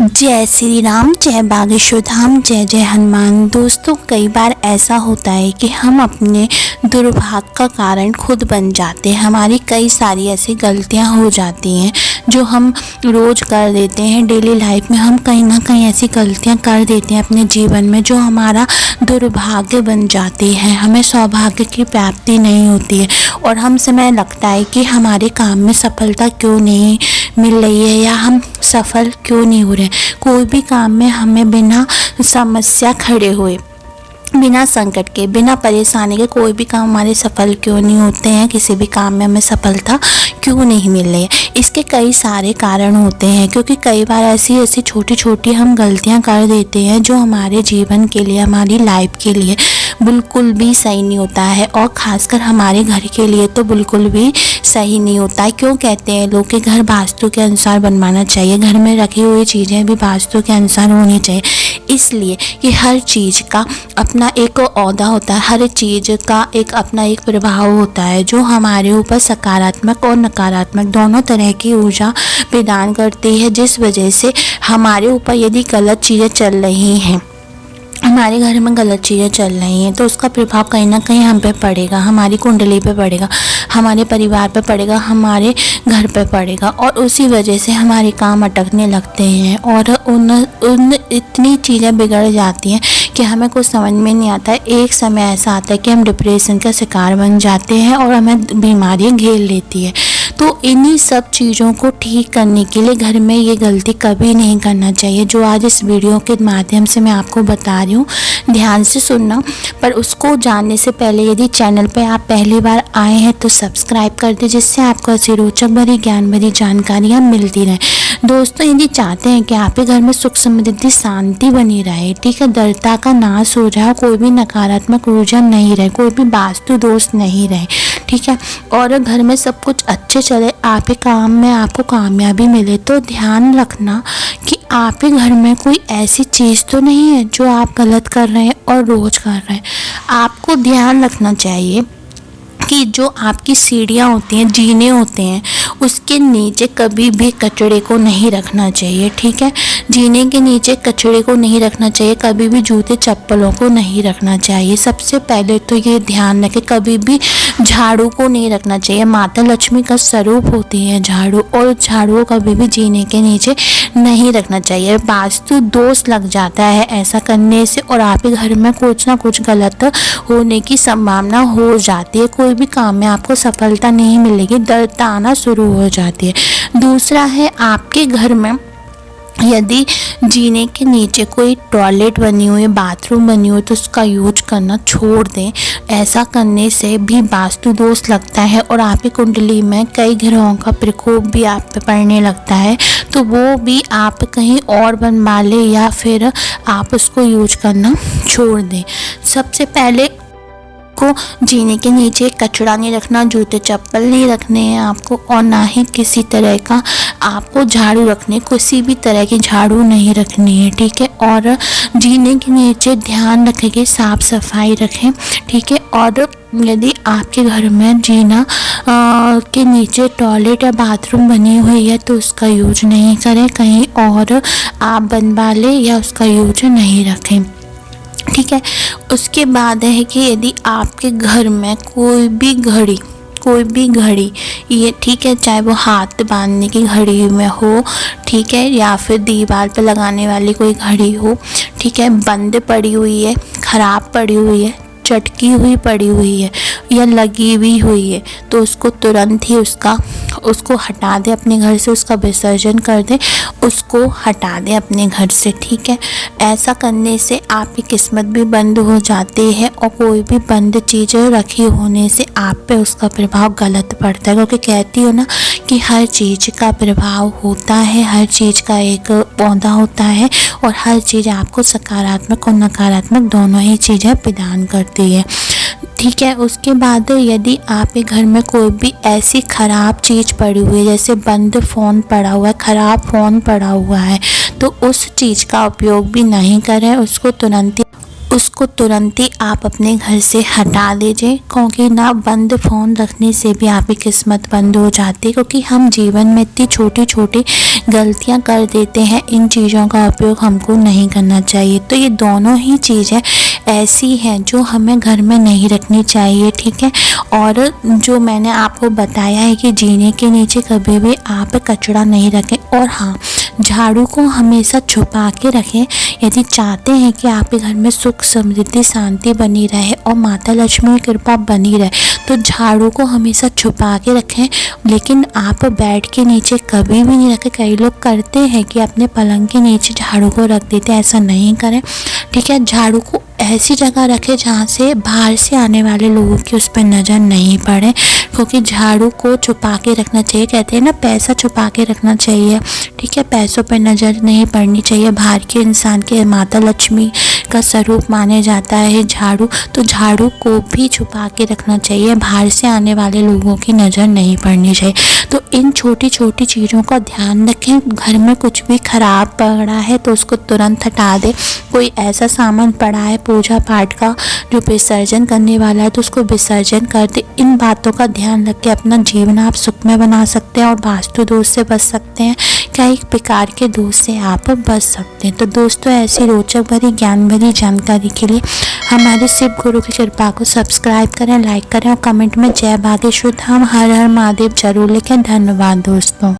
जय श्री राम, जय बागेश्वर धाम, जय जय हनुमान। दोस्तों, कई बार ऐसा होता है कि हम अपने दुर्भाग्य का कारण खुद बन जाते हैं। हमारी कई सारी ऐसी गलतियां हो जाती हैं जो हम रोज़ कर देते हैं। डेली लाइफ में हम कहीं ना कहीं ऐसी गलतियां कर देते हैं अपने जीवन में जो हमारा दुर्भाग्य बन जाती है। हमें सौभाग्य की प्राप्ति नहीं होती है और हम समय लगता है कि हमारे काम में सफलता क्यों नहीं मिल रही है या हम सफल क्यों नहीं हो रहे। कोई भी काम में हमें बिना समस्या खड़े हुए, बिना संकट के, बिना परेशानी के कोई भी काम हमारे सफल क्यों नहीं होते हैं। किसी भी काम में हमें सफलता क्यों नहीं मिल रही है। इसके कई सारे कारण होते हैं, क्योंकि कई बार ऐसी छोटी छोटी हम गलतियां कर देते हैं जो हमारे जीवन के लिए, हमारी लाइफ के लिए बिल्कुल भी सही नहीं होता है और ख़ासकर हमारे घर के लिए तो बिल्कुल भी सही नहीं होता है। क्यों कहते हैं लोग कि घर वास्तु के अनुसार बनवाना चाहिए, घर में रखी हुई चीज़ें भी वास्तु के अनुसार होनी चाहिए। इसलिए कि हर चीज़ का अपना एक औहदा होता है, हर चीज़ का अपना एक प्रभाव होता है जो हमारे ऊपर सकारात्मक और नकारात्मक दोनों तरह की ऊर्जा प्रदान करती है। जिस वजह से हमारे ऊपर यदि गलत चीज़ें चल रही हैं, हमारे घर में गलत चीज़ें चल रही हैं, तो उसका प्रभाव कहीं ना कहीं हम पे पड़ेगा, हमारी कुंडली पे पड़ेगा, हमारे परिवार पे पड़ेगा, हमारे घर पे पड़ेगा और उसी वजह से हमारे काम अटकने लगते हैं और उन इतनी चीज़ें बिगड़ जाती हैं कि हमें कुछ समझ में नहीं आता है। एक समय ऐसा आता है कि हम डिप्रेशन का शिकार बन जाते हैं और हमें बीमारियाँ घेर लेती है। तो इन्हीं सब चीज़ों को ठीक करने के लिए घर में ये गलती कभी नहीं करना चाहिए जो आज इस वीडियो के माध्यम से मैं आपको बता रही हूँ। ध्यान से सुनना। पर उसको जानने से पहले यदि चैनल पे आप पहली बार आए हैं तो सब्सक्राइब कर दें, जिससे आपको ऐसी रोचक भरी ज्ञान भरी जानकारियाँ मिलती रहें। दोस्तों, यदि चाहते हैं कि आपके घर में सुख समृद्धि शांति बनी रहे, ठीक है, दरिद्रता का नाश हो जाए, कोई भी नकारात्मक ऊर्जा नहीं रहे, कोई भी वास्तु दोष नहीं रहे, ठीक है, और घर में सब कुछ अच्छे चले, आपके काम में आपको कामयाबी मिले, तो ध्यान रखना कि आपके घर में कोई ऐसी चीज़ तो नहीं है जो आप गलत कर रहे हैं और रोज़ कर रहे हैं। आपको ध्यान रखना चाहिए कि जो आपकी सीढ़ियाँ होती हैं, जीने होते हैं, उसके नीचे कभी भी कचड़े को नहीं रखना चाहिए, ठीक है। जीने के नीचे कचड़े को नहीं रखना चाहिए, कभी भी जूते चप्पलों को नहीं रखना चाहिए। सबसे पहले तो ये ध्यान रखें, कभी भी झाड़ू को नहीं रखना चाहिए। माता लक्ष्मी का स्वरूप होती है झाड़ू, और झाड़ू को कभी भी जीने के नीचे नहीं रखना चाहिए। वास्तु दोष लग जाता है ऐसा करने से और आपके घर में कुछ ना कुछ गलत होने की संभावना हो जाती है। कोई भी काम में आपको सफलता नहीं मिलेगी, दरिद्रता आना शुरू हो जाती है। दूसरा है, आपके घर में यदि जीने के नीचे कोई टॉयलेट बनी हुई है, बाथरूम बनी हुई है, तो उसका यूज करना छोड़ दें। ऐसा करने से भी वास्तु दोष लगता है और आपकी कुंडली में कई ग्रहों का प्रकोप भी आप पे पड़ने लगता है, तो वो भी आप कहीं और बनवा लें या फिर आप उसको यूज करना छोड़ दें। सबसे पहले को जीने के नीचे कचरा नहीं रखना, जूते चप्पल नहीं रखने हैं आपको, और ना ही किसी तरह का आपको झाड़ू रखने, किसी भी तरह की झाड़ू नहीं रखनी है, ठीक है। और जीने के नीचे ध्यान रखेंगे, साफ सफाई रखें, ठीक है। और यदि आपके घर में जीना के नीचे टॉयलेट या बाथरूम बनी हुई है तो उसका यूज नहीं करें, कहीं और आप बनवा लें या उसका यूज नहीं रखें, ठीक है। उसके बाद है कि यदि आपके घर में कोई भी घड़ी ये, ठीक है, चाहे वो हाथ बांधने की घड़ी में हो, ठीक है, या फिर दीवार पर लगाने वाली कोई घड़ी हो, ठीक है, बंद पड़ी हुई है, ख़राब पड़ी हुई है, चटकी हुई पड़ी हुई है या लगी हुई हुई है, तो उसको तुरंत ही उसको हटा दें अपने घर से, उसका विसर्जन कर दें, उसको हटा दें अपने घर से, ठीक है। ऐसा करने से आपकी किस्मत भी बंद हो जाती है और कोई भी बंद चीज़ें रखी होने से आप पे उसका प्रभाव गलत पड़ता है, क्योंकि कहती हो ना कि हर चीज़ का प्रभाव होता है, हर चीज़ का एक पौधा होता है और हर चीज़ आपको सकारात्मक और नकारात्मक दोनों ही चीज़ें प्रदान करती है, ठीक है। उसके बाद यदि आपके घर में कोई भी ऐसी ख़राब चीज़ पड़ी हुई है, जैसे बंद फ़ोन पड़ा हुआ है, ख़राब फ़ोन पड़ा हुआ है, तो उस चीज़ का उपयोग भी नहीं करें, उसको तुरंत उसको तुरंत ही आप अपने घर से हटा दीजिए, क्योंकि ना बंद फ़ोन रखने से भी आपकी किस्मत बंद हो जाती है। क्योंकि हम जीवन में इतनी छोटी छोटी गलतियां कर देते हैं, इन चीज़ों का उपयोग हमको नहीं करना चाहिए। तो ये दोनों ही चीज़ें ऐसी हैं जो हमें घर में नहीं रखनी चाहिए, ठीक है। और जो मैंने आपको बताया है कि जीने के नीचे कभी भी आप कचरा नहीं रखें। और हाँ, झाड़ू को हमेशा छुपा के रखें। यदि चाहते हैं कि आपके घर में सुख समृद्धि शांति बनी रहे और माता लक्ष्मी की कृपा बनी रहे, तो झाड़ू को हमेशा छुपा के रखें। लेकिन आप बेड के नीचे कभी भी नहीं रखें। कई लोग करते हैं कि अपने पलंग के नीचे झाड़ू को रख देते हैं, ऐसा नहीं करें, ठीक है। झाड़ू को ऐसी जगह रखें जहाँ से बाहर से आने वाले लोगों की उस पर नज़र नहीं पड़े, क्योंकि झाड़ू को छुपा के रखना चाहिए। कहते हैं ना, पैसा छुपा के रखना चाहिए, ठीक है। पैसों पर नज़र नहीं पड़नी चाहिए। बाहर के इंसान के माता लक्ष्मी का स्वरूप माने जाता है झाड़ू, तो झाड़ू को भी छुपा के रखना चाहिए। बाहर से आने वाले लोगों की नज़र नहीं पड़नी चाहिए। तो इन छोटी छोटी चीज़ों का ध्यान रखें। घर में कुछ भी ख़राब पड़ा है तो उसको तुरंत हटा दें। कोई ऐसा सामान पड़ा है पूजा पाठ का जो विसर्जन करने वाला है तो उसको विसर्जन कर दे। इन बातों का ध्यान रख के अपना जीवन आप सुखमय बना सकते हैं और वास्तु दोष से बच सकते हैं। कई प्रकार के दोष से आप बच सकते हैं। तो दोस्तों, ऐसी रोचक भरी ज्ञान भरी जानकारी के लिए हमारे शिव गुरु की कृपा को सब्सक्राइब करें, लाइक करें और कमेंट में जय बागेश्वर धाम हर हर महादेव जरूर लिखें। धन्यवाद दोस्तों।